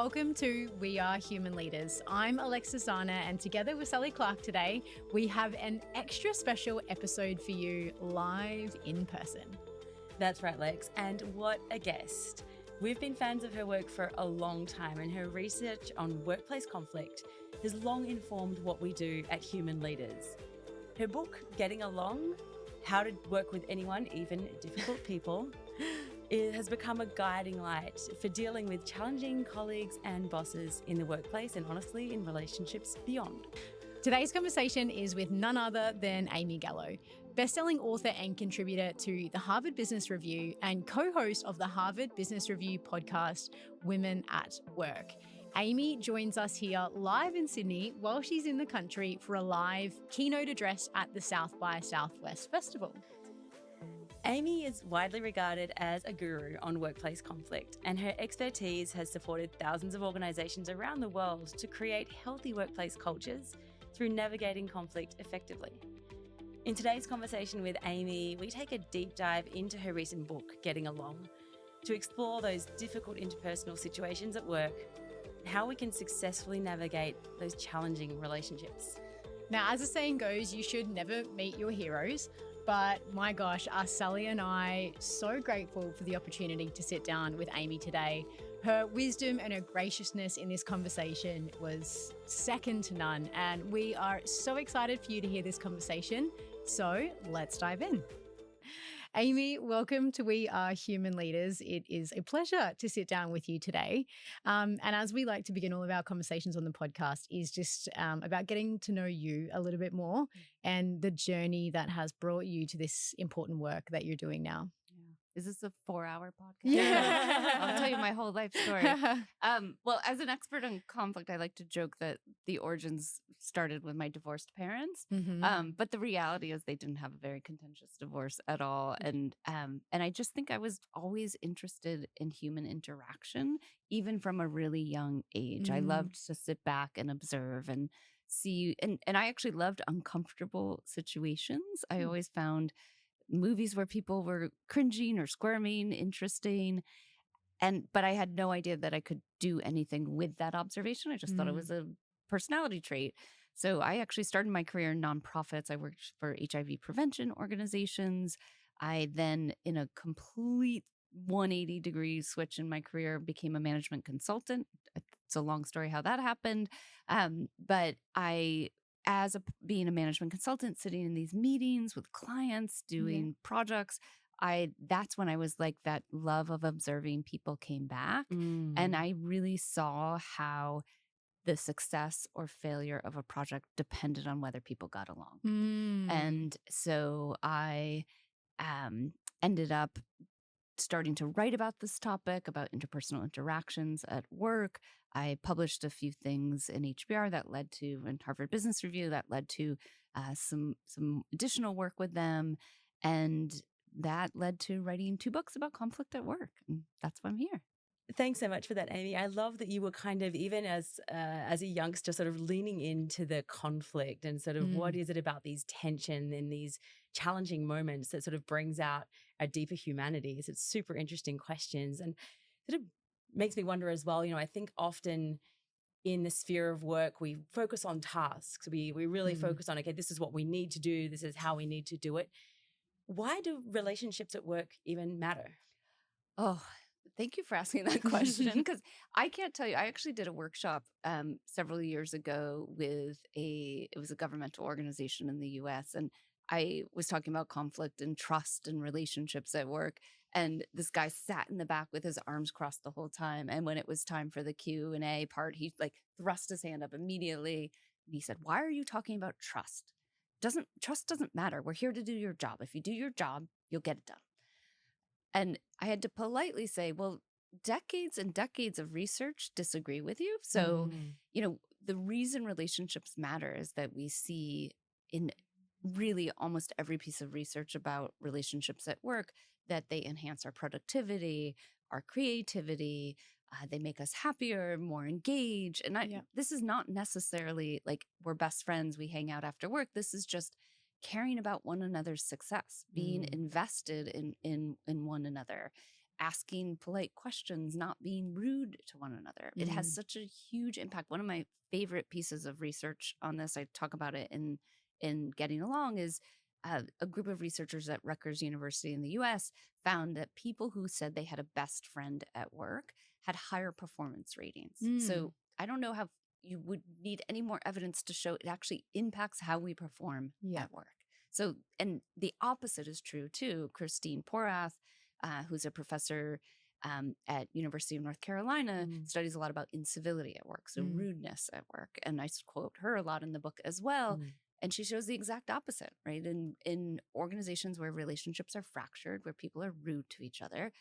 welcome to We Are Human Leaders. I'm Alexis Zahner, and together with Clarke today, we have an extra special episode for you live in person. That's right, Lex. And what a guest. We've been fans of her work for a long time, and her research on workplace conflict has long informed what we do at Human Leaders. Her book, Getting Along, How to Work with Anyone, Even Difficult People, it has become a guiding light for dealing with challenging colleagues and bosses in the workplace and honestly in relationships beyond. Today's conversation is with none other than Amy Gallo, best-selling author and contributor to the Harvard Business Review and co-host of the Harvard Business Review podcast, Women at Work. Amy joins us here live in Sydney while she's in the country for a live keynote address at the South by Southwest Festival. Amy is widely regarded as a guru on workplace conflict, and her expertise has supported thousands of organizations around the world to create healthy workplace cultures through navigating conflict effectively. In today's conversation with Amy, we take a deep dive into her recent book, Getting Along, to explore those difficult interpersonal situations at work and how we can successfully navigate those challenging relationships. Now, as the saying goes, you should never meet your heroes. But my gosh, are Sally and I so grateful for the opportunity to sit down with Amy today. Her wisdom and her graciousness in this conversation was second to none. And we are so excited for you to hear this conversation. So let's dive in. Amy, welcome to We Are Human Leaders. It is a pleasure to sit down with you today. And as we like to begin all of our conversations on the podcast is just about getting to know you a little bit more and the journey that has brought you to this important work that you're doing now. Is this a 4-hour podcast? Yeah. I'll tell you my whole life story. Well, as an expert on conflict, I like to joke that the origins started with my divorced parents. Mm-hmm. But the reality is they didn't have a very contentious divorce at all. And I just think I was always interested in human interaction, even from a really young age. I loved to sit back and observe and see. And I actually loved uncomfortable situations. I always found movies where people were cringing or squirming interesting, but I had no idea that I could do anything with that observation. I just thought it was a personality trait. So I actually started my career in nonprofits. I worked for HIV prevention organizations. I then, in a complete 180 degree switch in my career, became a management consultant. It's a long story how that happened. But being a management consultant, sitting in these meetings with clients, doing projects, that's when I was like, that love of observing people came back. And I really saw how the success or failure of a project depended on whether people got along. And so I ended up starting to write about this topic, about interpersonal interactions at work. I published a few things in HBR that led to, in Harvard Business Review, that led to some additional work with them. And that led to writing 2 books about conflict at work. And that's why I'm here. Thanks so much for that, Amy. I love that you were kind of, even as a youngster, sort of leaning into the conflict and sort of what is it about these tension and these challenging moments that sort of brings out our deeper humanities. It's super interesting questions and sort of makes me wonder as well, I think often in the sphere of work, we focus on tasks. We really focus on, okay, this is what we need to do. This is how we need to do it. Why do relationships at work even matter? Oh, thank you for asking that question, because I can't tell you. I actually did a workshop several years ago with it was a governmental organization in the US, and I was talking about conflict and trust and relationships at work. And this guy sat in the back with his arms crossed the whole time. And when it was time for the Q&A part, he thrust his hand up immediately. And he said, "Why are you talking about trust? Trust doesn't matter. We're here to do your job. If you do your job, you'll get it done." And I had to politely say, well, decades and decades of research disagree with you. So, the reason relationships matter is that we see in really almost every piece of research about relationships at work that they enhance our productivity, our creativity. They make us happier, more engaged. And this is not necessarily like we're best friends, we hang out after work. This is just caring about one another's success, being invested in one another. asking polite questions, not being rude to one another. It has such a huge impact. One of my favorite pieces of research on this, I talk about it in Getting Along, is a group of researchers at Rutgers University in the US found that people who said they had a best friend at work had higher performance ratings. So I don't know how you would need any more evidence to show it actually impacts how we perform at work. So, and the opposite is true too. Christine Porath, who's a professor at University of North Carolina, studies a lot about incivility at work, so rudeness at work. And I quote her a lot in the book as well. And she shows the exact opposite, right? In organizations where relationships are fractured, where people are rude to each other,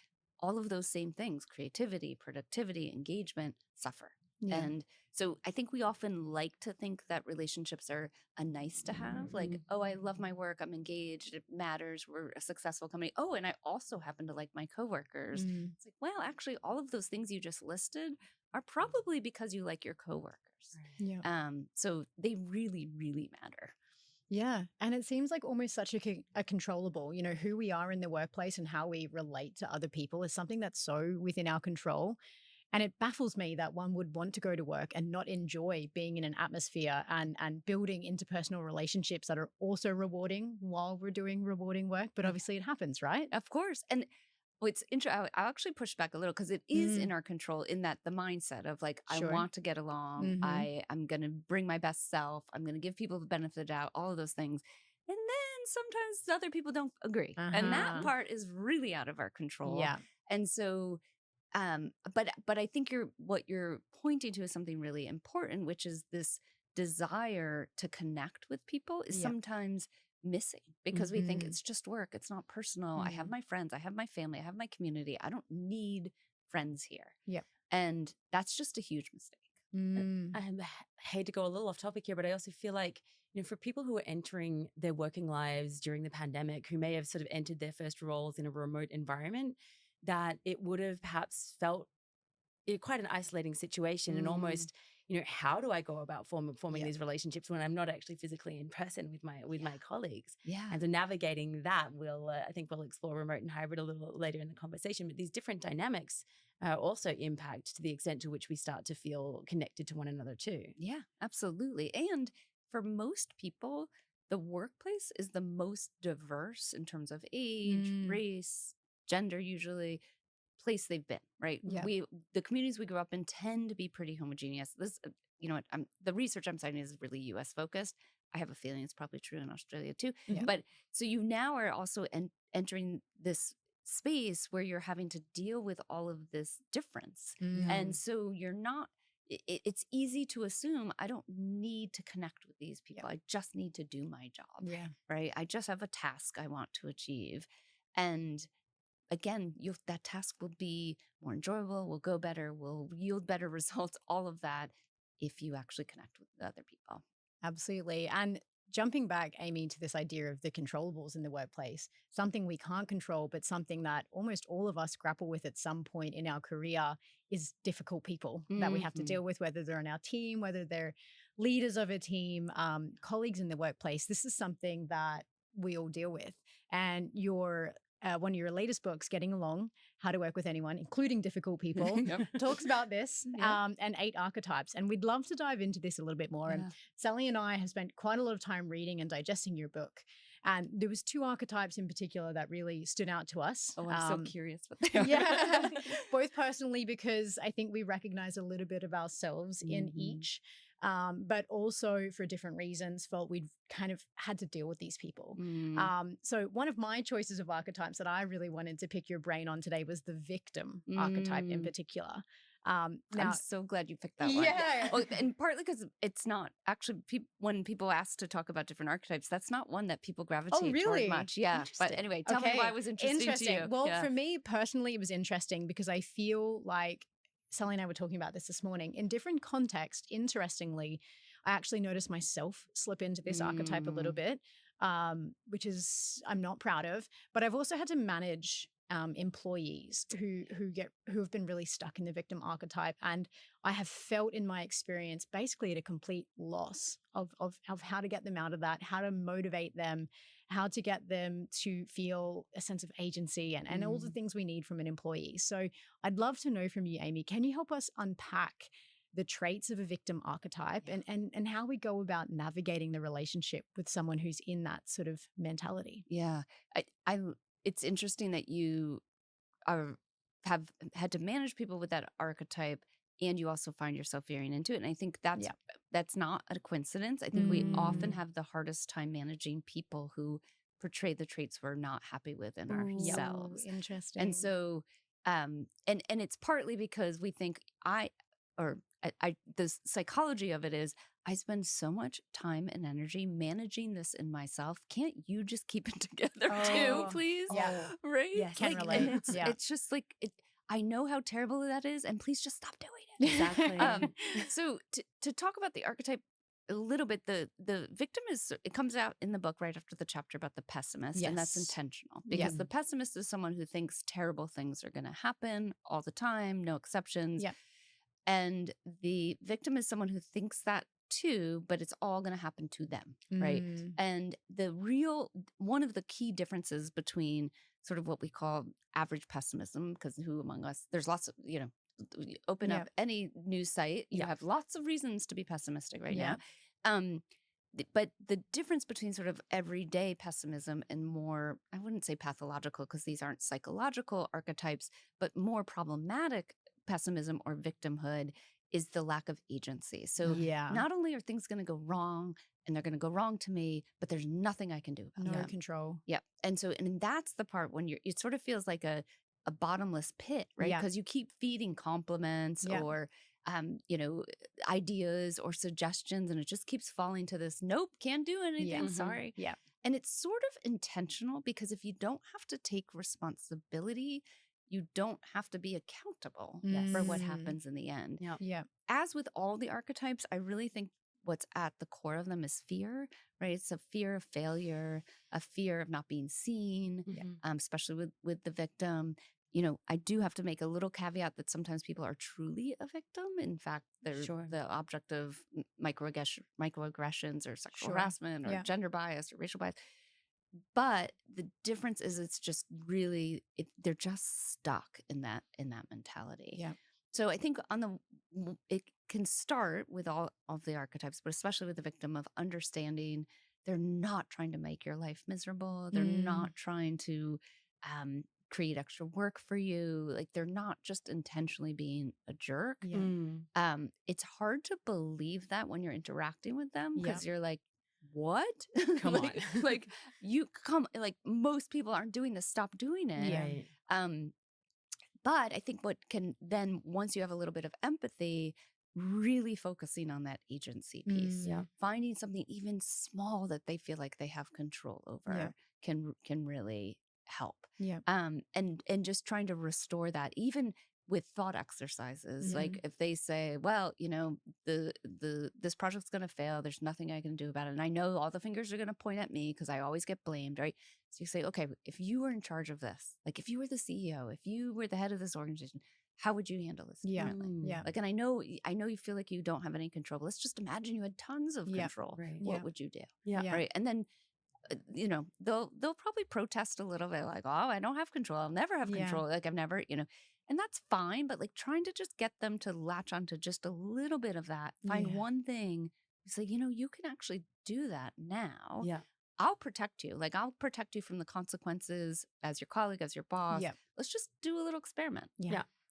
all of those same things, creativity, productivity, engagement, suffer. Yeah. And so I think we often like to think that relationships are a nice to have, like, oh, I love my work, I'm engaged, it matters, we're a successful company. Oh, and I also happen to like my coworkers. It's like, well, actually, all of those things you just listed are probably because you like your coworkers. Yeah. So they really, really matter. Yeah. And it seems like almost such a controllable, you know, who we are in the workplace and how we relate to other people is something that's so within our control. And it baffles me that one would want to go to work and not enjoy being in an atmosphere and building interpersonal relationships that are also rewarding while we're doing rewarding work. But obviously it happens, right? Of course. And it's interesting. I'll actually push back a little because it is in our control in that the mindset of like, I want to get along. I'm going to bring my best self. I'm going to give people the benefit of the doubt, all of those things. And then sometimes other people don't agree. And that part is really out of our control. Yeah. And so but I think what you're pointing to is something really important, which is this desire to connect with people is sometimes missing because we think it's just work. It's not personal. I have my friends. I have my family. I have my community. I don't need friends here. Yeah. And that's just a huge mistake. I hate to go a little off topic here, but I also feel like, you know, for people who are entering their working lives during the pandemic, who may have sort of entered their first roles in a remote environment, that it would have perhaps felt quite an isolating situation and almost, you know, how do I go about forming these relationships when I'm not actually physically in person with my colleagues? Yeah. And so navigating that, I think we'll explore remote and hybrid a little later in the conversation, but these different dynamics also impact to the extent to which we start to feel connected to one another too. Yeah, absolutely. And for most people, the workplace is the most diverse in terms of age, race, gender, usually place they've been, right? Yeah. The communities we grew up in tend to be pretty homogeneous. This, you know, the research I'm citing is really US focused. I have a feeling it's probably true in Australia too. Yeah. But so you now are also entering this space where you're having to deal with all of this difference. And so you're not, it's easy to assume I don't need to connect with these people. I just need to do my job, right? I just have a task I want to achieve. And again, that task will be more enjoyable, will go better, will yield better results, all of that, if you actually connect with other people. Absolutely. And jumping back, Amy, to this idea of the controllables in the workplace, something we can't control, but something that almost all of us grapple with at some point in our career is difficult people that we have to deal with, whether they're on our team, whether they're leaders of a team, colleagues in the workplace. This is something that we all deal with. And one of your latest books, Getting Along, How to Work with Anyone, Including Difficult People, talks about this and 8 archetypes. And we'd love to dive into this a little bit more. And Sally and I have spent quite a lot of time reading and digesting your book. And there was 2 archetypes in particular that really stood out to us. Oh, I'm so curious what they are. Yeah, both personally because I think we recognize a little bit of ourselves in each. But also for different reasons felt we'd kind of had to deal with these people. So one of my choices of archetypes that I really wanted to pick your brain on today was the victim archetype in particular. Now, I'm so glad you picked that one. Yeah. Oh, and partly because it's not actually, when people ask to talk about different archetypes, that's not one that people gravitate toward much. Yeah. But anyway, tell me why it was interesting to you. Well, for me personally, it was interesting because I feel like Sally and I were talking about this morning. In different contexts, interestingly, I actually noticed myself slip into this archetype a little bit, which is I'm not proud of. But I've also had to manage employees who have been really stuck in the victim archetype, and I have felt in my experience basically at a complete loss of how to get them out of that, how to motivate them, how to get them to feel a sense of agency and all the things we need from an employee. So I'd love to know from you, Amy, can you help us unpack the traits of a victim archetype and how we go about navigating the relationship with someone who's in that sort of mentality? Yeah. It's interesting that you have had to manage people with that archetype and you also find yourself veering into it. And I think that's not a coincidence. I think we often have the hardest time managing people who portray the traits we're not happy with in ourselves. Interesting. And so, and it's partly because we think the psychology of it is I spend so much time and energy managing this in myself. Can't you just keep it together too, please? Yeah. Right? Yes. Can relate. And it's just like, I know how terrible that is, and please just stop doing it. Exactly. So to talk about the archetype a little bit, the victim it comes out in the book right after the chapter about the pessimist, and that's intentional because the pessimist is someone who thinks terrible things are going to happen all the time, no exceptions. Yeah. And the victim is someone who thinks that too, but it's all going to happen to them, right? And one of the key differences between sort of what we call average pessimism, because who among us, there's lots of, you open up any news site, you have lots of reasons to be pessimistic right now. But the difference between sort of everyday pessimism and more, I wouldn't say pathological because these aren't psychological archetypes, but more problematic pessimism or victimhood is the lack of agency. So not only are things going to go wrong and they're going to go wrong to me, but there's nothing I can do about it. No control. Yeah. And that's the part when it sort of feels like a bottomless pit, right? Because you keep feeding compliments or, ideas or suggestions, and it just keeps falling to this, nope, can't do anything. Sorry. Yeah. And it's sort of intentional because if you don't have to take responsibility, you don't have to be accountable for what happens in the end. Yeah. As with all the archetypes, I really think what's at the core of them is fear, right? It's a fear of failure, a fear of not being seen, especially with the victim. I do have to make a little caveat that sometimes people are truly a victim. In fact, they're the object of microaggressions or sexual harassment or gender bias or racial bias. But the difference is it's just really, they're just stuck in that mentality. Yeah. So I think it can start with all of the archetypes, but especially with the victim, of understanding they're not trying to make your life miserable. They're not trying to create extra work for you. Like, they're not just intentionally being a jerk. It's hard to believe that when you're interacting with them because you're like, what? Come on. Most people aren't doing this. Stop doing it. Right. But I think what can then, once you have a little bit of empathy, really focusing on that agency piece, finding something even small that they feel like they have control over can really help. And just trying to restore that, even with thought exercises. Like if they say, well, this project's going to fail, there's nothing I can do about it, and I know all the fingers are going to point at me because I always get blamed, right? So you say, okay, if you were in charge of this, like if you were the CEO, if you were the head of this organization, how would you handle this differently? Like, and I know you feel like you don't have any control. Let's just imagine you had tons of control. Right. What would you do? Right. And then they'll probably protest a little bit, like, oh, I don't have control. I'll never have control. Like, I've never, and that's fine. But like, trying to just get them to latch onto just a little bit of that, find one thing. It's like, you can actually do that now. I'll protect you. Like, I'll protect you from the consequences as your colleague, as your boss. Let's just do a little experiment.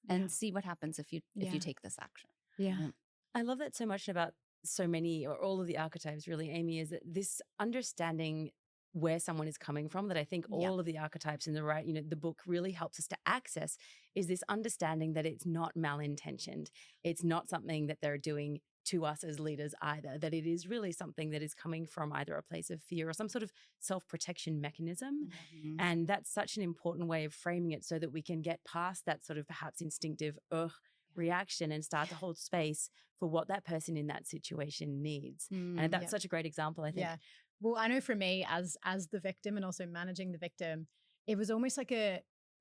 And see what happens if you take this action. I love that so much about so many or all of the archetypes, really, Amy, is that this understanding where someone is coming from, that I think all of the archetypes in the book really helps us to access, is this understanding that it's not malintentioned. It's not something that they're doing to us as leaders either, that it is really something that is coming from either a place of fear or some sort of self-protection mechanism. And that's such an important way of framing it so that we can get past that sort of perhaps instinctive reaction and start to hold space for what that person in that situation needs. And that's such a great example, I think. Well, I know for me as the victim and also managing the victim, it was almost like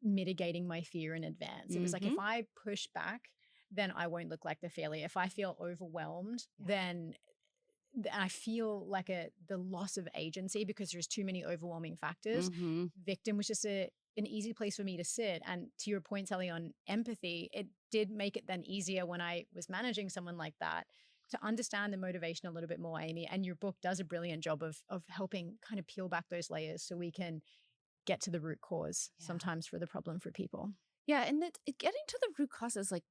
mitigating my fear in advance. It was like, if I push back, then I won't look like the failure. If I feel overwhelmed, then I feel like the loss of agency because there's too many overwhelming factors. Victim was just an easy place for me to sit. And to your point, Sally, on empathy, it did make it then easier when I was managing someone like that to understand the motivation a little bit more, Amy. And your book does a brilliant job of helping kind of peel back those layers so we can get to the root cause sometimes for the problem for people. Yeah. And getting to the root cause is like,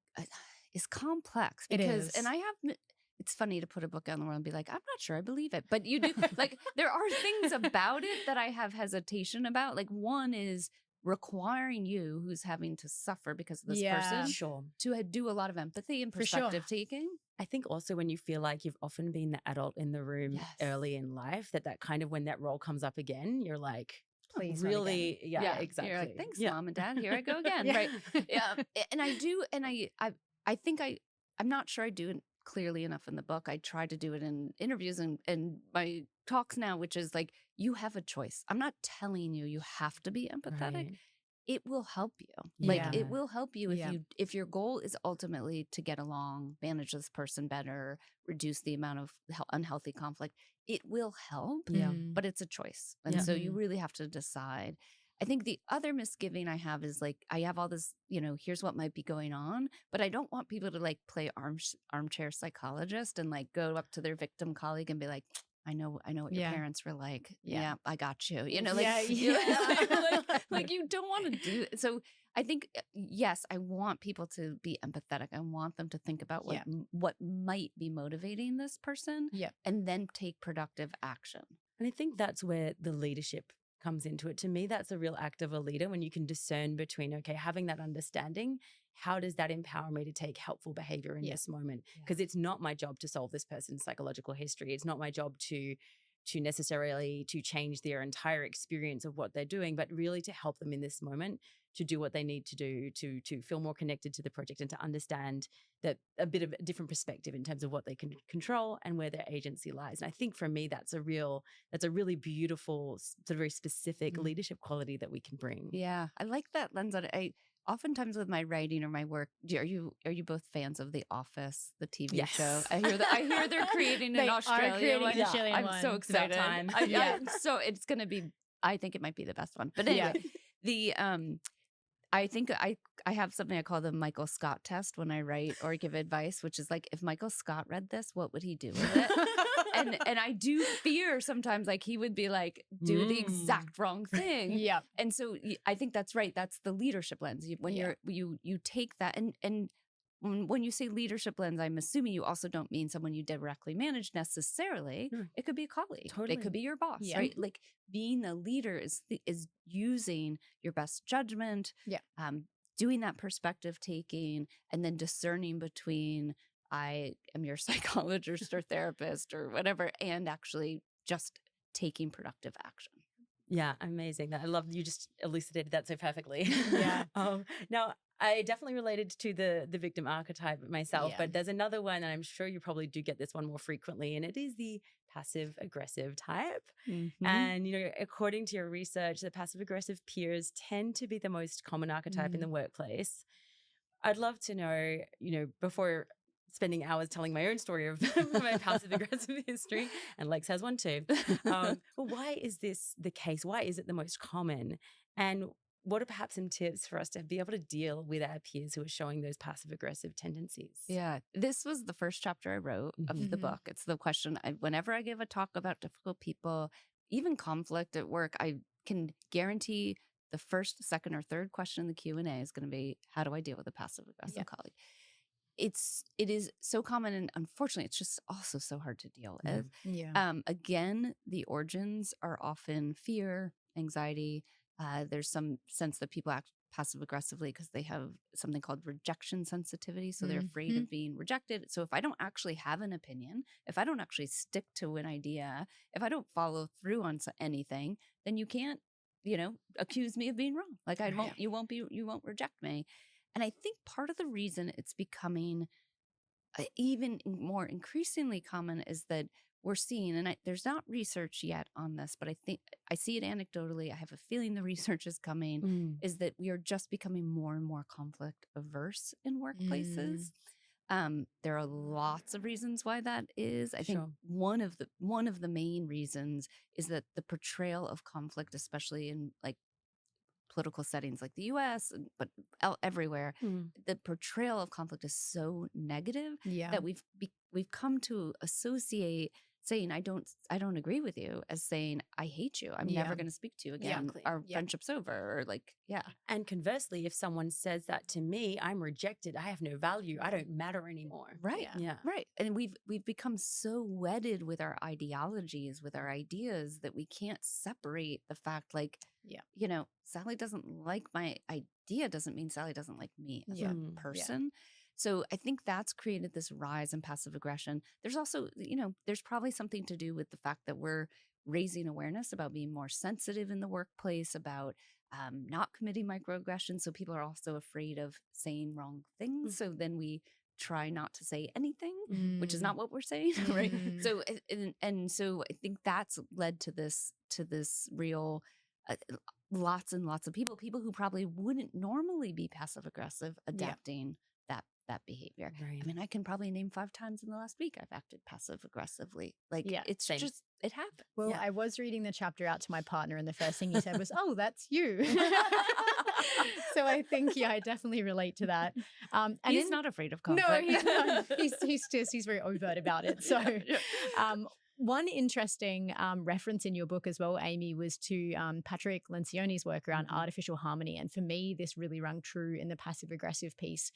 is complex because, and I have, it's funny to put a book out in the world and be like, I'm not sure I believe it, but you do. Like, there are things about it that I have hesitation about. Like, one is requiring you, who's having to suffer because of this person, to do a lot of empathy and perspective taking. I think also when you feel like you've often been the adult in the room early in life, that kind of when that role comes up again, you're like, please, really, exactly. You're like, thanks, mom and dad. Here I go again, right? Yeah, and I do, and I think I'm not sure I do it clearly enough in the book. I try to do it in interviews and my talks now, which is like, you have a choice. I'm not telling you have to be empathetic. Right. It will help you. Like, it will help you if your goal is ultimately to get along, manage this person better, reduce the amount of unhealthy conflict. It will help, but it's a choice. And so you really have to decide. I think the other misgiving I have is like, I have all this, here's what might be going on, but I don't want people to like play armchair psychologist and like go up to their victim colleague and be like, I know what your parents were like. Yeah, I got you. Like you don't want to do it. So I think, yes, I want people to be empathetic. I want them to think about what might be motivating this person and then take productive action. And I think that's where the leadership comes into it. To me, that's a real act of a leader when you can discern between, okay, having that understanding, how does that empower me to take helpful behavior in this moment? Because it's not my job to solve this person's psychological history. It's not my job to necessarily to change their entire experience of what they're doing, but really to help them in this moment to do what they need to do to feel more connected to the project and to understand that a bit of a different perspective in terms of what they can control and where their agency lies. And I think for me, that's a really beautiful, sort of very specific leadership quality that we can bring. Yeah, I like that lens on it. Oftentimes with my writing or my work, are you both fans of The Office, the TV show? I hear they're creating an Australian one. I'm so excited. So it's going to be, I think it might be the best one. But anyway, I think I have something I call the Michael Scott test when I write or give advice, which is like, if Michael Scott read this, what would he do with it? and I do fear sometimes like he would be like, do the exact wrong thing. Yeah. And so I think that's right. That's the leadership lens. When you take that and when you say leadership lens, I'm assuming you also don't mean someone you directly manage necessarily. It could be a colleague. Totally. It could be your boss, right? Like being a leader is using your best judgment, doing that perspective taking, and then discerning between I am your psychologist or therapist or whatever, and actually just taking productive action. Yeah, amazing. I love you just elucidated that so perfectly. Now, I definitely related to the victim archetype myself, but there's another one, and I'm sure you probably do get this one more frequently, and it is the passive-aggressive type. And, according to your research, the passive-aggressive peers tend to be the most common archetype in the workplace. I'd love to know, before spending hours telling my own story of my passive-aggressive history, and Lex has one too. But why is this the case? Why is it the most common? And what are perhaps some tips for us to be able to deal with our peers who are showing those passive-aggressive tendencies? Yeah, this was the first chapter I wrote of the book. It's the question, whenever I give a talk about difficult people, even conflict at work, I can guarantee the first, second, or third question in the Q&A is going to be, how do I deal with a passive-aggressive colleague? It is so common, and unfortunately, it's just also so hard to deal with. Again, the origins are often fear, anxiety. There's some sense that people act passive aggressively because they have something called rejection sensitivity. So they're afraid of being rejected. So if I don't actually have an opinion, if I don't actually stick to an idea, if I don't follow through on anything, then you can't, accuse me of being wrong. Like you won't reject me. And I think part of the reason it's becoming even more increasingly common is that we're seeing, and there's not research yet on this, but I think I see it anecdotally. I have a feeling the research is coming, is that we are just becoming more and more conflict averse in workplaces. There are lots of reasons why that is. I think one of the main reasons is that the portrayal of conflict, especially in like political settings like the US, but everywhere, the portrayal of conflict is so negative that we've come to associate saying I don't agree with you as saying I hate you. I'm never going to speak to you again. Our friendship's over. Or like, And conversely, if someone says that to me, I'm rejected. I have no value. I don't matter anymore. Right. Yeah. Right. And we've become so wedded with our ideologies, with our ideas, that we can't separate the fact, like, you know, Sally doesn't like my idea doesn't mean Sally doesn't like me as a person. So I think that's created this rise in passive aggression. There's also, you know, there's probably something to do with the fact that we're raising awareness about being more sensitive in the workplace, about not committing microaggressions. So people are also afraid of saying wrong things. So then we try not to say anything, which is not what we're saying, right? So and so I think that's led to this real lots and lots of people who probably wouldn't normally be passive aggressive adapting that behavior. Right. I mean, I can probably name 5 times in the last week I've acted passive aggressively. Like it's just, it happens. Well, I was reading the chapter out to my partner and the first thing he said was, "Oh, that's you." So I think, I definitely relate to that. And he's not afraid of conflict. No, he's not. He's very overt about it. So one interesting reference in your book as well, Amy, was to Patrick Lencioni's work around artificial harmony. And for me, this really rung true in the passive aggressive piece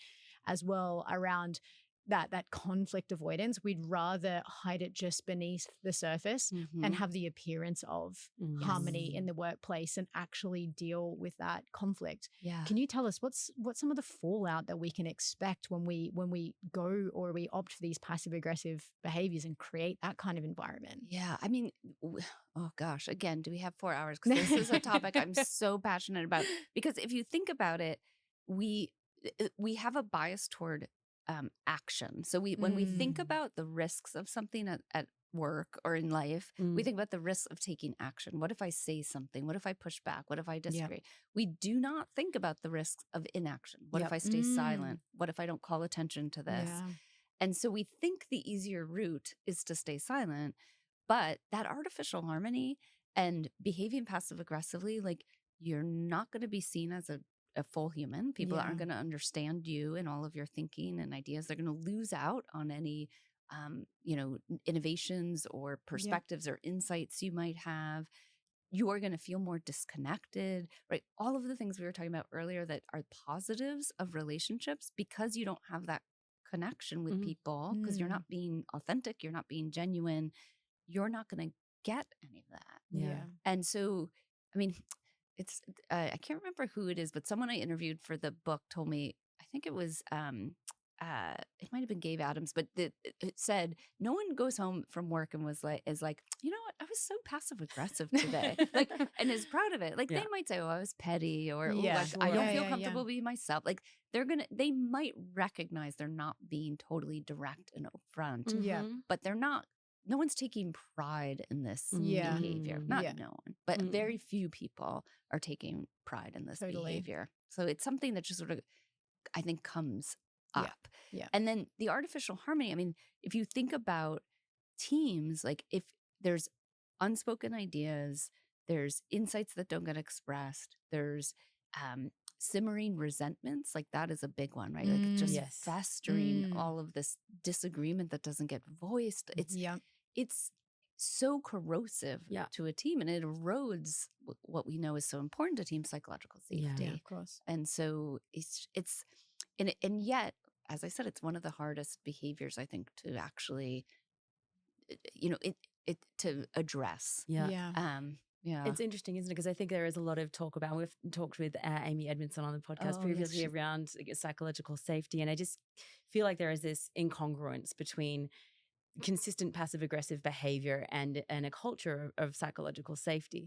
as well, around that conflict avoidance. We'd rather hide it just beneath the surface and have the appearance of harmony in the workplace and actually deal with that conflict. Yeah. Can you tell us what's some of the fallout that we can expect when we go or we opt for these passive aggressive behaviors and create that kind of environment? Yeah. I mean, oh gosh, again, do we have 4 hours? Because this is a topic I'm so passionate about. Because if you think about it, we have a bias toward action. So when we think about the risks of something at work or in life, we think about the risks of taking action. What if I say something? What if I push back? What if I disagree? We do not think about the risks of inaction. What if I stay silent? What if I don't call attention to this? And so we think the easier route is to stay silent, but that artificial harmony and behaving passive aggressively, like, you're not going to be seen as a full human. People aren't going to understand you and all of your thinking and ideas. They're going to lose out on any, innovations or perspectives or insights you might have. You are going to feel more disconnected, right? All of the things we were talking about earlier that are positives of relationships, because you don't have that connection with people, because you're not being authentic, you're not being genuine, you're not going to get any of that. And so, I mean, it's I can't remember who it is, but someone I interviewed for the book told me, I think it was it might have been Gabe Adams, but it said no one goes home from work and is like, you know what, I was so passive aggressive today, like, and is proud of it. Like they might say, oh, I was petty, or I don't feel comfortable being myself. Like they might recognize they're not being totally direct and upfront, but they're not. No one's taking pride in this behavior. Not no one, but very few people are taking pride in this behavior. So it's something that just sort of, I think, comes up. And then the artificial harmony, I mean, if you think about teams, like if there's unspoken ideas, there's insights that don't get expressed, there's simmering resentments, like that is a big one, right? Like just festering all of this disagreement that doesn't get voiced. It's so corrosive to a team, and it erodes what we know is so important to team psychological safety. Yeah, of course. And so it's and yet, as I said, it's one of the hardest behaviors, I think, to actually, to address. It's interesting, isn't it? Because I think there is a lot of talk about, we've talked with Amy Edmondson on the podcast previously around psychological safety. And I just feel like there is this incongruence between consistent passive aggressive behavior and a culture of psychological safety.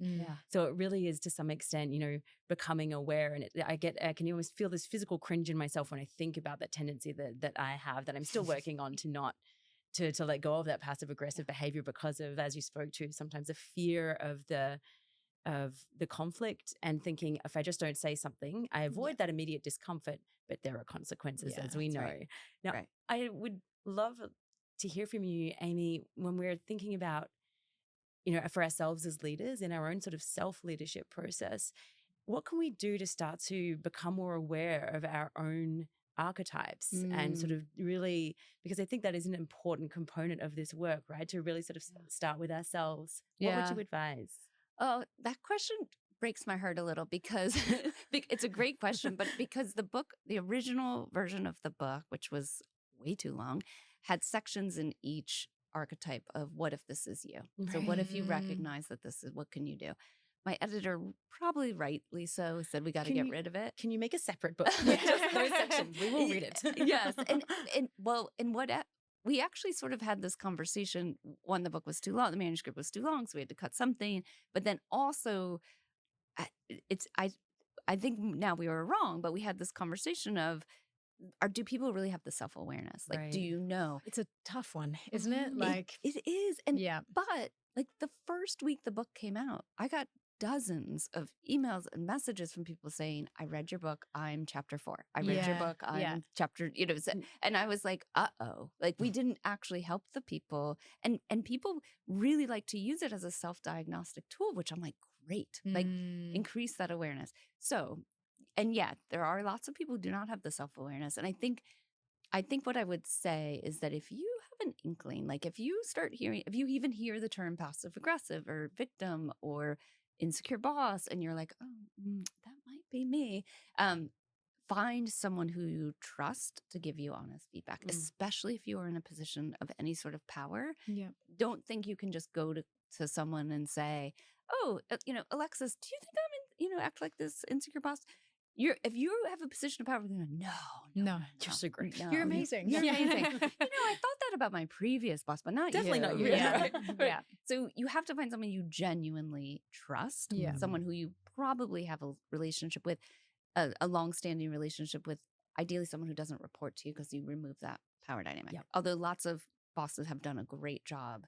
So it really is, to some extent, becoming aware. And I can almost feel this physical cringe in myself when I think about that tendency that I have, that I'm still working on, to not to let go of that passive aggressive behavior because of, as you spoke to, sometimes a fear of the conflict, and thinking, if I just don't say something, I avoid that immediate discomfort, but there are consequences, as we know. Right. Now, Right. I would love to hear from you, Amy, when we're thinking about, for ourselves as leaders in our own sort of self-leadership process, what can we do to start to become more aware of our own archetypes and sort of really, because I think that is an important component of this work, right? To really sort of start with ourselves. What would you advise? Oh, that question breaks my heart a little because it's a great question, but because the original version of the book, which was way too long, had sections in each archetype of what if this is you? Right. So what if you recognize that this is, what can you do? My editor, probably rightly so, said we got to get rid of it. Can you make a separate book with just those sections? We will read it. Yes. We actually sort of had this conversation. One, the book was too long, the manuscript was too long, so we had to cut something. But then also, I think now we were wrong, but we had this conversation of, do people really have the self-awareness? Like, Right. do you know? It's a tough one, isn't it? Like, it is. And yeah. but like the first week the book came out, I got dozens of emails and messages from people saying, I read your book, I'm chapter 4. I read your book, I'm chapter, and I was like, uh-oh. Like, we didn't actually help the people. And people really like to use it as a self-diagnostic tool, which I'm like, great. Like, increase that awareness. So, and yet there are lots of people who do not have the self-awareness. And I think what I would say is that if you have an inkling, like if you even hear the term passive aggressive or victim or insecure boss, and you're like, oh, that might be me, find someone who you trust to give you honest feedback, especially if you are in a position of any sort of power. Yeah. Don't think you can just go to someone and say, oh, Alexis, do you think I'm act like this insecure boss? If you have a position of power, no, You're so great. No, You're amazing. You're amazing. I thought that about my previous boss, but not Definitely you. not you. Yeah. Right. Yeah. So you have to find someone you genuinely trust, someone who you probably have a relationship with, a long-standing relationship with, ideally someone who doesn't report to you because you remove that power dynamic. Yep. Although lots of bosses have done a great job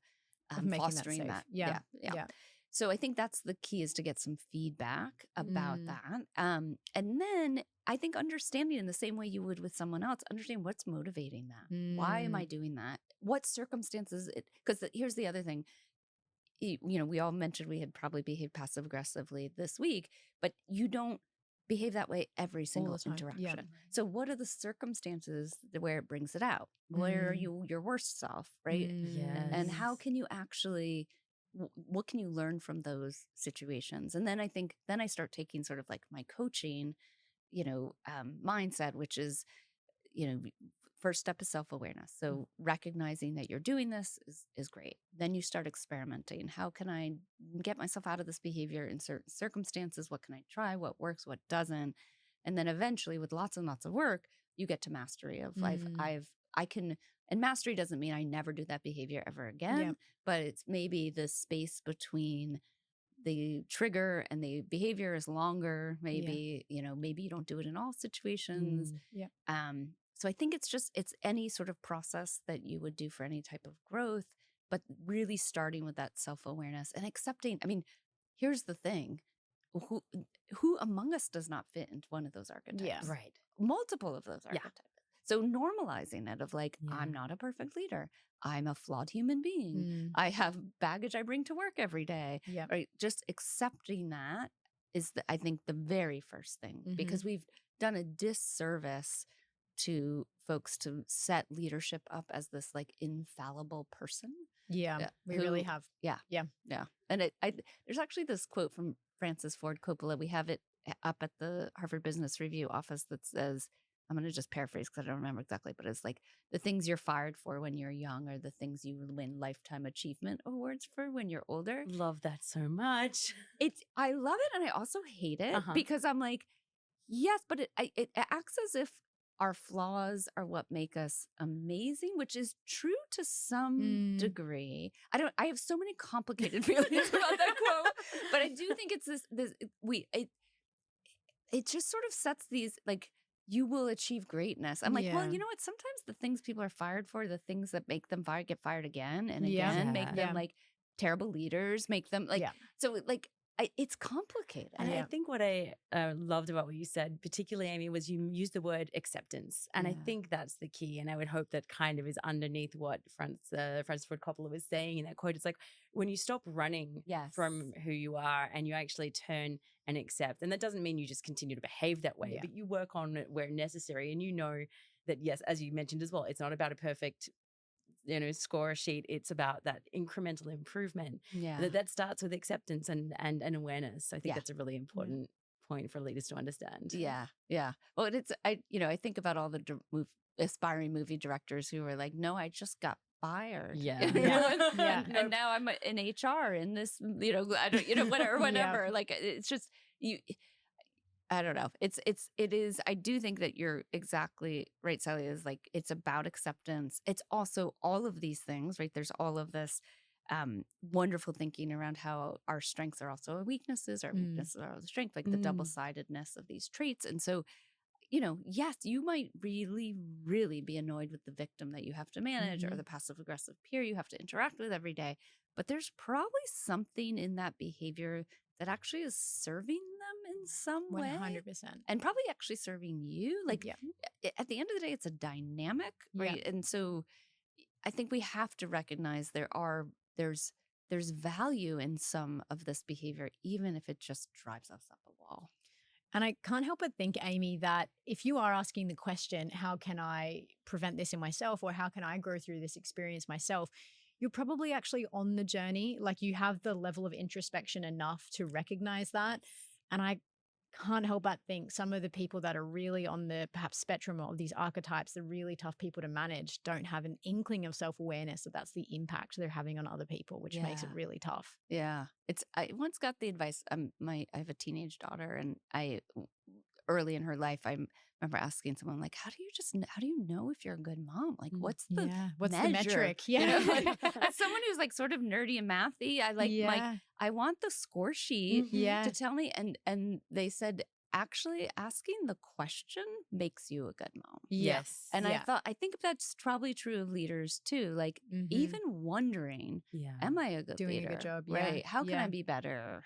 of making fostering that that. safe. Yeah. So I think that's the key, is to get some feedback about that. And then I think understanding, in the same way you would with someone else, understand what's motivating that. Why am I doing that? What circumstances? Because here's the other thing. We all mentioned we had probably behaved passive aggressively this week, but you don't behave that way every single interaction. Yeah. So what are the circumstances where it brings it out? Where are you your worst self, right? Yes. And how can you actually, what can you learn from those situations? And then I start taking sort of like my coaching, mindset, which is, first step is self-awareness. So recognizing that you're doing this is great. Then you start experimenting. How can I get myself out of this behavior in certain circumstances? What can I try? What works? What doesn't? And then eventually, with lots and lots of work, you get to mastery of life. And mastery doesn't mean I never do that behavior ever again, but it's maybe the space between the trigger and the behavior is longer. Maybe, maybe you don't do it in all situations. So I think it's any sort of process that you would do for any type of growth, but really starting with that self-awareness and accepting. I mean, here's the thing. Who among us does not fit into one of those archetypes? Yeah. Right. Multiple of those archetypes. So normalizing it of like, I'm not a perfect leader. I'm a flawed human being. I have baggage I bring to work every day. Yeah. Right. Just accepting that is, I think, the very first thing, because we've done a disservice to folks to set leadership up as this like infallible person. Yeah. We really have. Yeah. And there's actually this quote from Francis Ford Coppola. We have it up at the Harvard Business Review office that says, I'm going to just paraphrase because I don't remember exactly, but it's like, the things you're fired for when you're young are the things you win lifetime achievement awards for when you're older. Love that so much. I love it. And I also hate it because I'm like, yes, but it acts as if our flaws are what make us amazing, which is true to some degree. I have so many complicated feelings about that quote, but I do think it's it just sort of sets these like you will achieve greatness. I'm like, well, Yeah. you know what? Sometimes the things people are fired for, the things that make them fired, get fired again and Yeah. again, make them Yeah. like terrible leaders, make them like, Yeah. so like, it's complicated. And I Yeah. think what I loved about what you said, particularly Amy, was you used the word acceptance, and I Yeah. think that's the key. And I would hope that kind of is underneath what Francis Ford Coppola was saying in that quote. It's like when you stop running Yes. from who you are and you actually turn and accept. And that doesn't mean you just continue to behave that way, Yeah. but you work on it where necessary. And you know that, yes, as you mentioned as well, it's not about a perfect score sheet. It's about that incremental improvement. Yeah. That starts with acceptance and awareness. So I think Yeah. that's a really important point for leaders to understand. Yeah. Yeah. Well, I think about all the aspiring movie directors who are like, no, I just got fired. Yeah. You know, Yeah. and, Yeah. and now I'm in HR in this, I don't, whatever. Like it's just I don't know. It is. I do think that you're exactly right, Sally. Is like it's about acceptance. It's also all of these things, right? There's all of this wonderful thinking around how our strengths are also our weaknesses, our weaknesses are the strength, like the double-sidedness of these traits. And so, yes, you might really, really be annoyed with the victim that you have to manage or the passive-aggressive peer you have to interact with every day. But there's probably something in that behavior that actually is serving them in some way. 100%. And probably actually serving you. Like at the end of the day, it's a dynamic, right? Yeah. And so I think we have to recognize there's value in some of this behavior, even if it just drives us up a wall. And I can't help but think, Amy, that if you are asking the question, how can I prevent this in myself, or how can I grow through this experience myself, you're probably actually on the journey. Like you have the level of introspection enough to recognize that. And I can't help but think some of the people that are really on the perhaps spectrum of these archetypes, the really tough people to manage, don't have an inkling of self-awareness that that's the impact they're having on other people, which makes it really tough. Yeah. I once got the advice, I have a teenage daughter, and early in her life, I remember asking someone like, how do you know if you're a good mom? Like, what's the metric? Yeah. As someone who's like sort of nerdy and mathy, I want the score sheet to tell me. And they said, actually asking the question makes you a good mom. Yes. And I think that's probably true of leaders too. Like even wondering, am I a good doing leader? a good job? Right. How can I be better?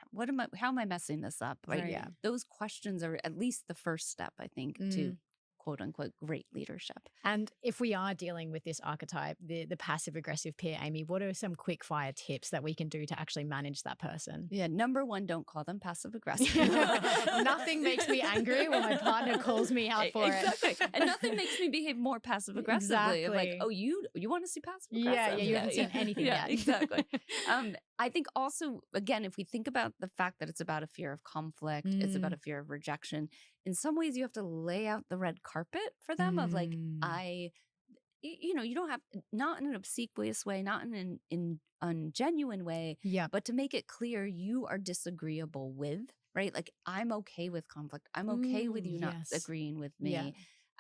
How am I messing this up? Right. Yeah. Those questions are at least the first step, I think, to quote unquote great leadership. And if we are dealing with this archetype, the passive aggressive peer, Amy, what are some quick fire tips that we can do to actually manage that person? Yeah. Number one, don't call them passive aggressive. Nothing makes me angry when my partner calls me out for it. Exactly. And nothing makes me behave more passive aggressively. Exactly. Like, oh, you want to see passive aggressive? Yeah, you haven't seen anything yet. Exactly. I think also, again, if we think about the fact that it's about a fear of conflict, it's about a fear of rejection, in some ways you have to lay out the red carpet for them of like, you don't have, not in an obsequious way, not in an ungenuine way, but to make it clear you are disagreeable with, right? Like, I'm okay with conflict. I'm okay with you not agreeing with me.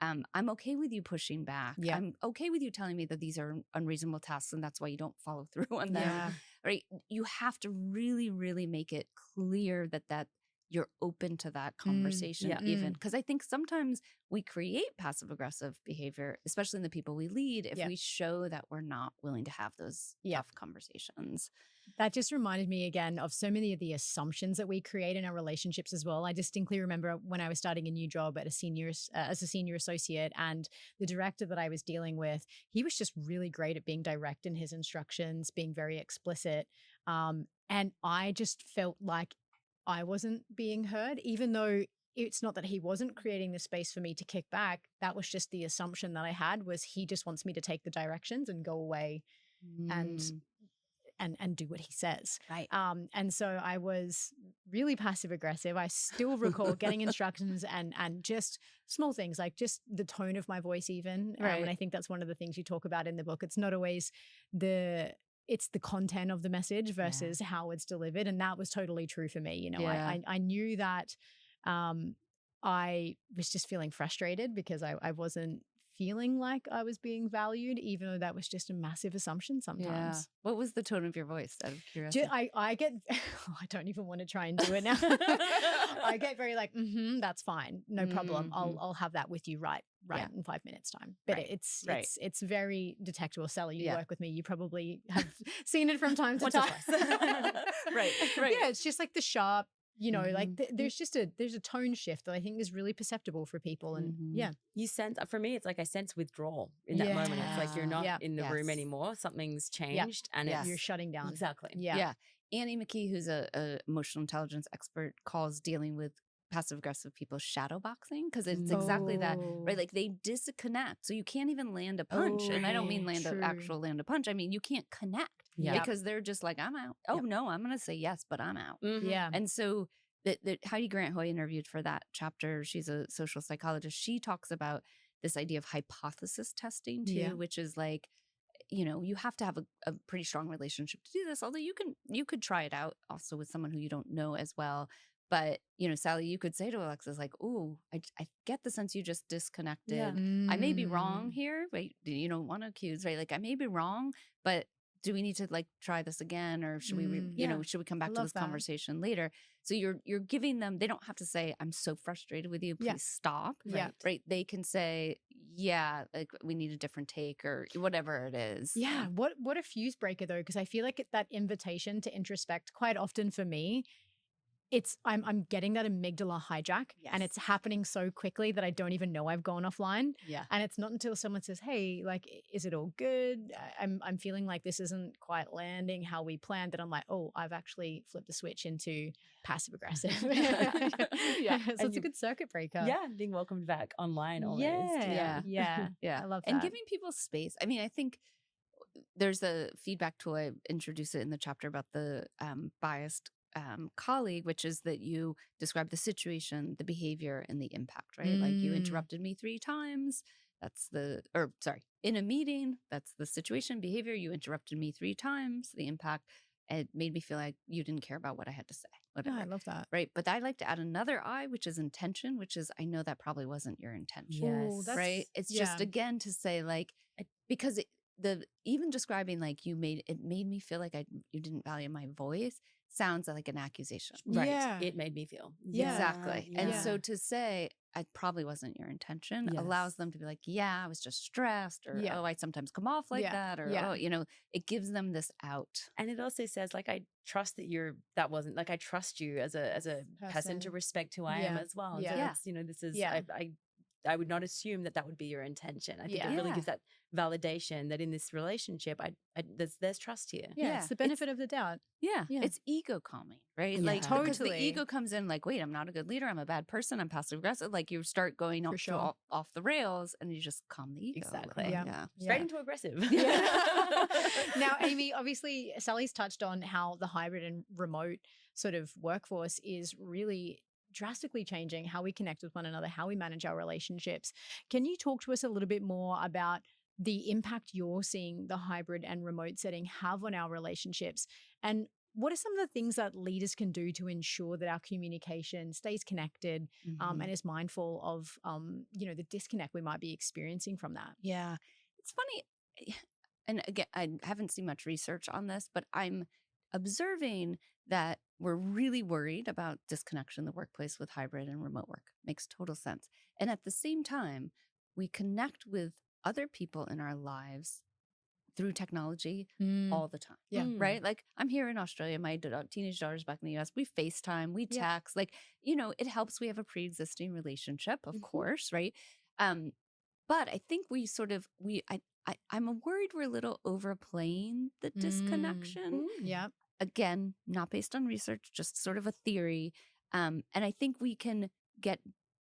Yeah. I'm okay with you pushing back. I'm okay with you telling me that these are unreasonable tasks and that's why you don't follow through on them. Right? You have to really, really make it clear that you're open to that conversation, even because I think sometimes we create passive aggressive behavior, especially in the people we lead, if we show that we're not willing to have those tough conversations. That just reminded me again of so many of the assumptions that we create in our relationships as well. I distinctly remember when I was starting a new job as a senior associate, and the director that I was dealing with, he was just really great at being direct in his instructions, being very explicit. And I just felt like I wasn't being heard, even though it's not that he wasn't creating the space for me to kick back. That was just the assumption that I had, was he just wants me to take the directions and go away and do what he says. Right. And so I was really passive aggressive. I still recall getting instructions and just small things like just the tone of my voice even. Right. And I think that's one of the things you talk about in the book. It's not always it's the content of the message versus how it's delivered. And that was totally true for me. I knew that I was just feeling frustrated because I wasn't feeling like I was being valued, even though that was just a massive assumption sometimes. What was the tone of your voice, out of Do, curiosity? I get, I don't even want to try and do it now. I get very like, that's fine. No problem. I'll have that with you right in 5 minutes time. But Right. it's very detectable. Sally, you Yeah. work with me. You probably have seen it from time to Once or time. twice. Right. Yeah, it's just like the sharp, like there's a tone shift that I think is really perceptible for people. And yeah. You sense, for me, it's like I sense withdrawal in that moment. It's like you're not Yeah. in the room Yes. anymore. Something's changed and Yes. it's You're shutting down. exactly. Yeah. Annie McKee, who's a emotional intelligence expert, calls dealing with passive aggressive people shadow boxing, because it's exactly that, right? Like they disconnect, so you can't even land a punch. And I don't mean land a punch. I mean you can't connect because they're just like, I'm out. Oh no, I'm gonna say yes, but I'm out. Yeah. And so the Heidi Grant, who I interviewed for that chapter, she's a social psychologist. She talks about this idea of hypothesis testing too, which is like, you have to have a pretty strong relationship to do this. Although you could try it out also with someone who you don't know as well. But, Sally, you could say to Alexis, like, "Ooh, I get the sense you just disconnected. Yeah. I may be wrong here. Wait, you don't want to accuse, right? Like, I may be wrong, but do we need to like try this again, or should we, should we come back to this conversation later?" So you're giving them. They don't have to say, "I'm so frustrated with you. Please stop." Yeah. Right. They can say, "Yeah, like we need a different take," or whatever it is. Yeah. What a fuse breaker though, because I feel like that invitation to introspect quite often for me, I'm getting that amygdala hijack and it's happening so quickly that I don't even know I've gone offline. Yeah. And it's not until someone says, "Hey, like, is it all good? I'm feeling like this isn't quite landing how we planned," that I'm like, "Oh, I've actually flipped the switch into passive aggressive." So it's a good circuit breaker. Yeah, being welcomed back online almost. Yeah. I love that. And giving people space. I mean, I think there's a feedback tool. I introduce it in the chapter about the biased colleague, which is that you describe the situation, the behavior, and the impact, right? Like you interrupted me 3 times. In a meeting, that's the situation, behavior. You interrupted me 3 times, the impact. It made me feel like you didn't care about what I had to say. Whatever. I love that. Right. But I'd like to add another I, which is intention, which is I know that probably wasn't your intention. Yes. Right. It's just, again, to say like, because even describing like it made me feel like you didn't value my voice sounds like an accusation. Right. Yeah. It made me feel. Exactly. Yeah. And so to say, it probably wasn't your intention, allows them to be like, yeah, I was just stressed, or, oh, I sometimes come off like that, or, oh, it gives them this out. And it also says like, I trust that that wasn't like, I trust you as a person to respect who I am as well. Yeah. So it's, this is, I would not assume that would be your intention. I think it really gives that validation that in this relationship, there's trust here. Yeah, it's the benefit of the doubt. Yeah, it's ego calming, right? Yeah. Like Totally. because the ego comes in like, wait, I'm not a good leader. I'm a bad person. I'm passive aggressive. Like you start going off the rails, and you just calm the ego. Exactly. Yeah. Straight into aggressive. Now, Amy, obviously, Sally's touched on how the hybrid and remote sort of workforce is really drastically changing how we connect with one another, how we manage our relationships. Can you talk to us a little bit more about the impact you're seeing the hybrid and remote setting have on our relationships? And what are some of the things that leaders can do to ensure that our communication stays connected and is mindful of, the disconnect we might be experiencing from that? Yeah. It's funny. And again, I haven't seen much research on this, but I'm observing that we're really worried about disconnection in the workplace with hybrid and remote work. Makes total sense. And at the same time, we connect with other people in our lives through technology all the time. Yeah. Right? Like I'm here in Australia, my teenage daughter's back in the US. We FaceTime, we text, like, it helps. We have a pre-existing relationship, of course, right? But I think we sort of, I'm worried we're a little overplaying the disconnection. Yeah. Again, not based on research, just sort of a theory. And I think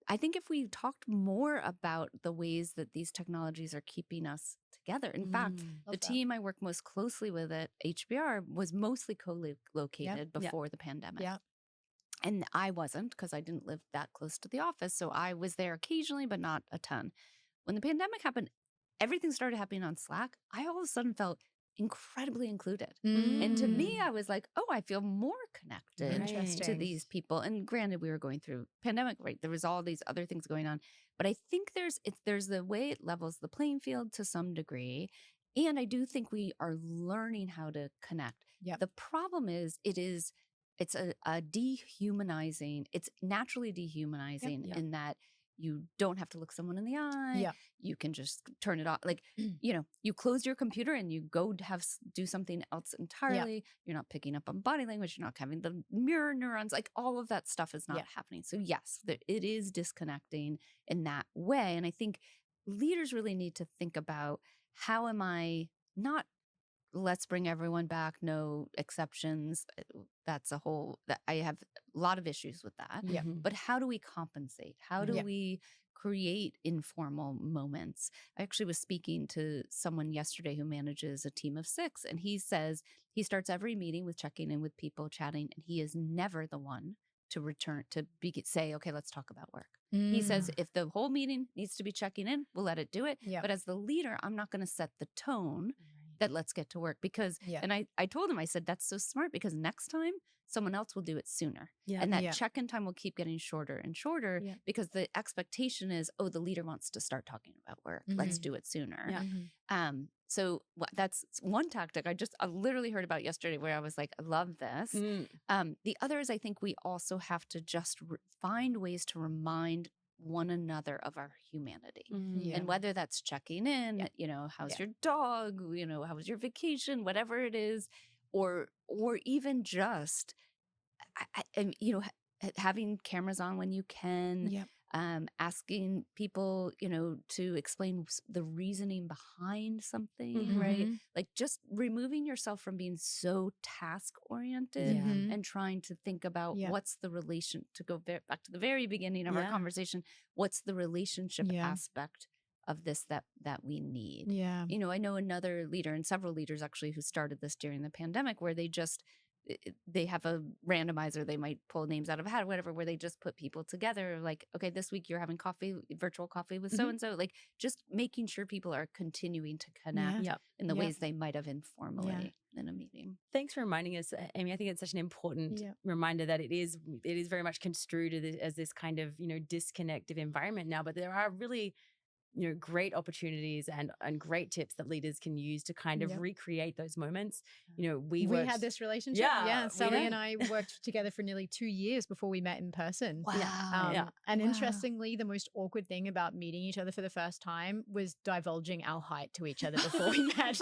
I think if we talked more about the ways that these technologies are keeping us together. In fact, the team I work most closely with at HBR was mostly co-located before the pandemic. Yeah. And I wasn't, because I didn't live that close to the office. So I was there occasionally, but not a ton. When the pandemic happened, everything started happening on Slack. I all of a sudden felt incredibly included. Mm. And to me, I was like, oh, I feel more connected to Interesting. these people. And granted, we were going through pandemic, right? There was all these other things going on. But I think there's the way it levels the playing field to some degree. And I do think we are learning how to connect. Yep. The problem is it's a dehumanizing, it's naturally dehumanizing Yep. in that you don't have to look someone in the eye. Yep. You can just turn it off. Like, you close your computer and you go do something else entirely. You're not picking up on body language. You're not having the mirror neurons. Like, all of that stuff is not happening. So yes, it is disconnecting in that way. And I think leaders really need to think about, how am I not, let's bring everyone back, no exceptions. That's that I have a lot of issues with that. Yeah. But how do we compensate? How do Yeah. we create informal moments? I actually was speaking to someone yesterday who manages a team of 6, and he says he starts every meeting with checking in with people, chatting, and he is never the one to return to say, okay, let's talk about work. He says, if the whole meeting needs to be checking in, we'll let it do it. Yeah. But as the leader, I'm not going to set the tone that let's get to work, because, and I told him, I said, that's so smart, because next time someone else will do it sooner. Yeah. And that check-in time will keep getting shorter and shorter, because the expectation is, oh, the leader wants to start talking about work. Let's do it sooner. Yeah. So that's one tactic I literally heard about yesterday, where I was like, I love this. The other is, I think we also have to just find ways to remind one another of our humanity. And whether that's checking in, how's your dog, how was your vacation, whatever it is, or even just, having cameras on when you can, asking people, to explain the reasoning behind something, right? Like, just removing yourself from being so task oriented and trying to think about what's the relation, to go back to the very beginning of our conversation, what's the relationship aspect of this that we need. I know another leader, and several leaders actually, who started this during the pandemic, where they have a randomizer, they might pull names out of a hat or whatever, where they just put people together, like, okay, this week you're having virtual coffee with so-and-so, like, just making sure people are continuing to connect in the ways they might have informally in a meeting. Thanks for reminding us, Amy. I think it's such an important reminder that it is very much construed as this kind of, disconnective environment now, but there are really, great opportunities and great tips that leaders can use to kind of recreate those moments. We had this relationship. Sally and I worked together for nearly 2 years before we met in person. Wow. And interestingly, the most awkward thing about meeting each other for the first time was divulging our height to each other before we met.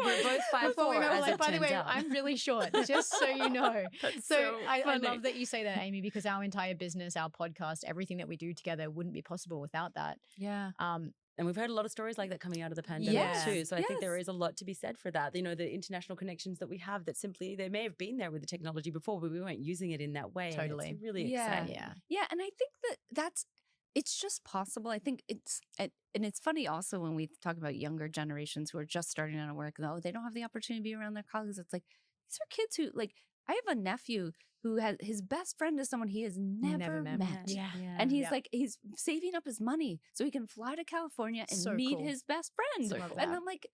We're both 5'4", as like, by the way, I'm really short, just so you know. So I love that you say that, Amy, because our entire business, our podcast, everything that we do together wouldn't be possible without that. And we've heard a lot of stories like that coming out of the pandemic too. So I think there is a lot to be said for that. The international connections that we have, that simply, they may have been there with the technology before, but we weren't using it in that way. Totally. And it's really exciting. Yeah. And I think it's just possible. I think and it's funny also when we talk about younger generations who are just starting out at work, and they don't have the opportunity to be around their colleagues. It's like, these are kids who, like, I have a nephew who has, his best friend is someone he has never met. And he's like, he's saving up his money so he can fly to California and meet his best friend. So cool. And I'm like,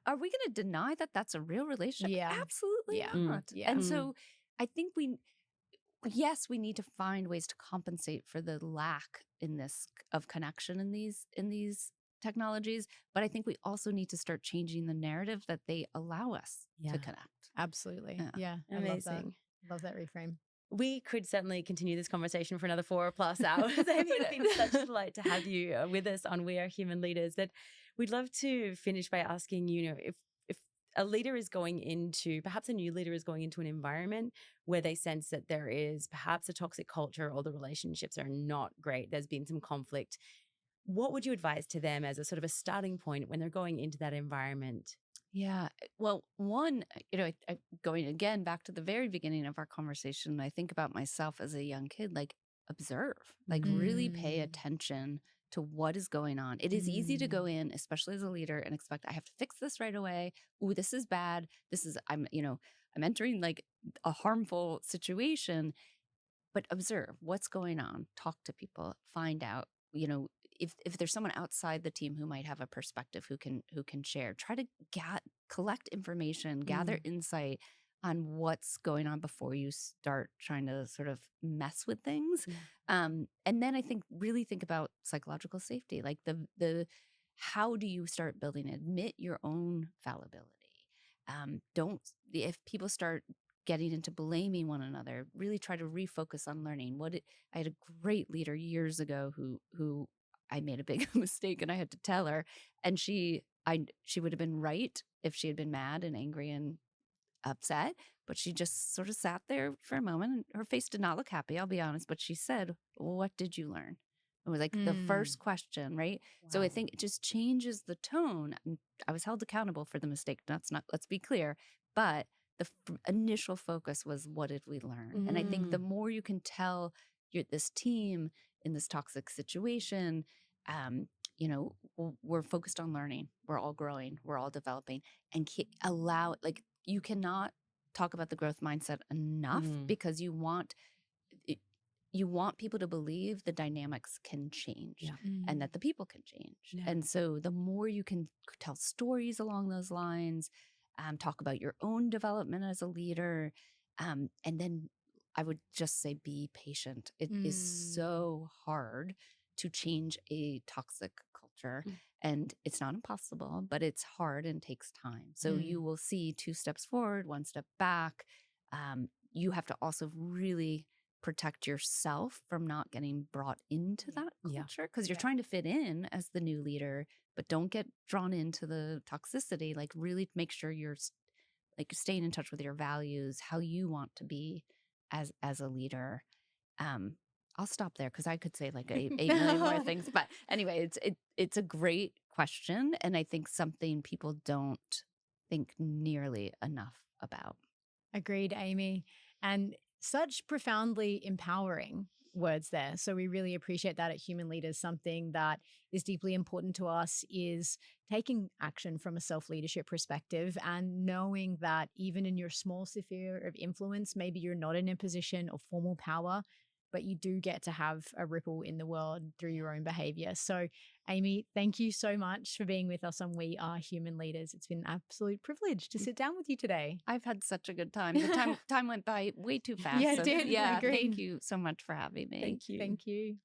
are we going to deny that that's a real relationship? Absolutely not. And so I think we need to find ways to compensate for the lack of connection in these technologies, but I think we also need to start changing the narrative that they allow us to connect. Absolutely. Yeah. Amazing. Love that reframe. We could certainly continue this conversation for another 4+ hours. Amy, it's been such a delight to have you with us on We Are Human Leaders. That we'd love to finish by asking, if a leader is going into, perhaps a new leader is going into an environment where they sense that there is perhaps a toxic culture, or the relationships are not great, there's been some conflict, what would you advise to them as a sort of a starting point when they're going into that environment? Yeah. Well, one, I going again back to the very beginning of our conversation, I think about myself as a young kid, like, observe, like, really pay attention to what is going on. It is easy to go in, especially as a leader, and expect, I have to fix this right away. Ooh, this is bad. I'm entering, like, a harmful situation. But observe what's going on, talk to people, find out, if there's someone outside the team who might have a perspective who can share, try to collect information, gather insight on what's going on before you start trying to sort of mess with things. And then I think really think about psychological safety, like the how do you start building it? Admit your own fallibility. If people start getting into blaming one another, really try to refocus on learning. I had a great leader years ago who I made a big mistake and I had to tell her, and she would have been right if she had been mad and angry and upset, but she just sort of sat there for a moment and her face did not look happy, I'll be honest, but she said, "What did you learn?" It was like the first question, right? Wow. So I think it just changes the tone. I was held accountable for the mistake. Let's be clear, but the initial focus was, what did we learn? And I think the more you can tell this team in this toxic situation, we're focused on learning. We're all growing. We're all developing, and you cannot talk about the growth mindset enough because you want people to believe the dynamics can change and that the people can change. Yeah. And so the more you can tell stories along those lines, talk about your own development as a leader, and then I would just say be patient. It is so hard to change a toxic culture. And it's not impossible, but it's hard and takes time. So you will see 2 steps forward, 1 step back. You have to also really protect yourself from not getting brought into that culture, because you're trying to fit in as the new leader, but don't get drawn into the toxicity. Like, really make sure you're like staying in touch with your values, how you want to be as a leader. I'll stop there because I could say like 8 million more things. But anyway, it's a great question, and I think something people don't think nearly enough about. Agreed, Amy. And such profoundly empowering words there. So we really appreciate that at Human Leaders. Something that is deeply important to us is taking action from a self-leadership perspective and knowing that even in your small sphere of influence, maybe you're not in a position of formal power, but you do get to have a ripple in the world through your own behavior. So, Amy, thank you so much for being with us on We Are Human Leaders. It's been an absolute privilege to sit down with you today. I've had such a good time. The time went by way too fast. Yeah, it did. Yeah, agreed. Thank you so much for having me. Thank you. Thank you.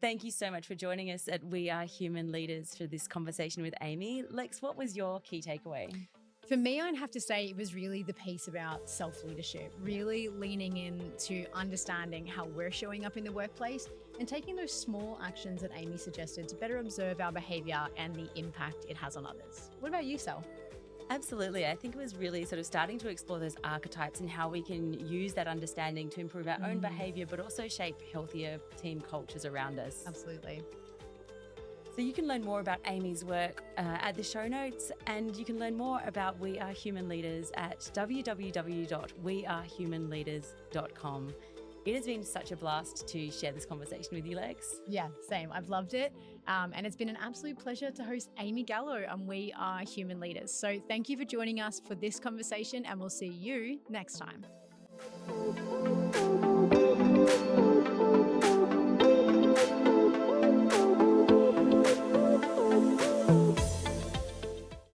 Thank you so much for joining us at We Are Human Leaders for this conversation with Amy. Lex, what was your key takeaway? For me, I'd have to say it was really the piece about self-leadership, really leaning into understanding how we're showing up in the workplace and taking those small actions that Amy suggested to better observe our behavior and the impact it has on others. What about you, Sel? Absolutely. I think it was really sort of starting to explore those archetypes and how we can use that understanding to improve our own behavior, but also shape healthier team cultures around us. Absolutely. So you can learn more about Amy's work at the show notes, and you can learn more about We Are Human Leaders at www.wearehumanleaders.com. It has been such a blast to share this conversation with you, Lex. Yeah, same. I've loved it. And it's been an absolute pleasure to host Amy Gallo on We Are Human Leaders. So thank you for joining us for this conversation, and we'll see you next time.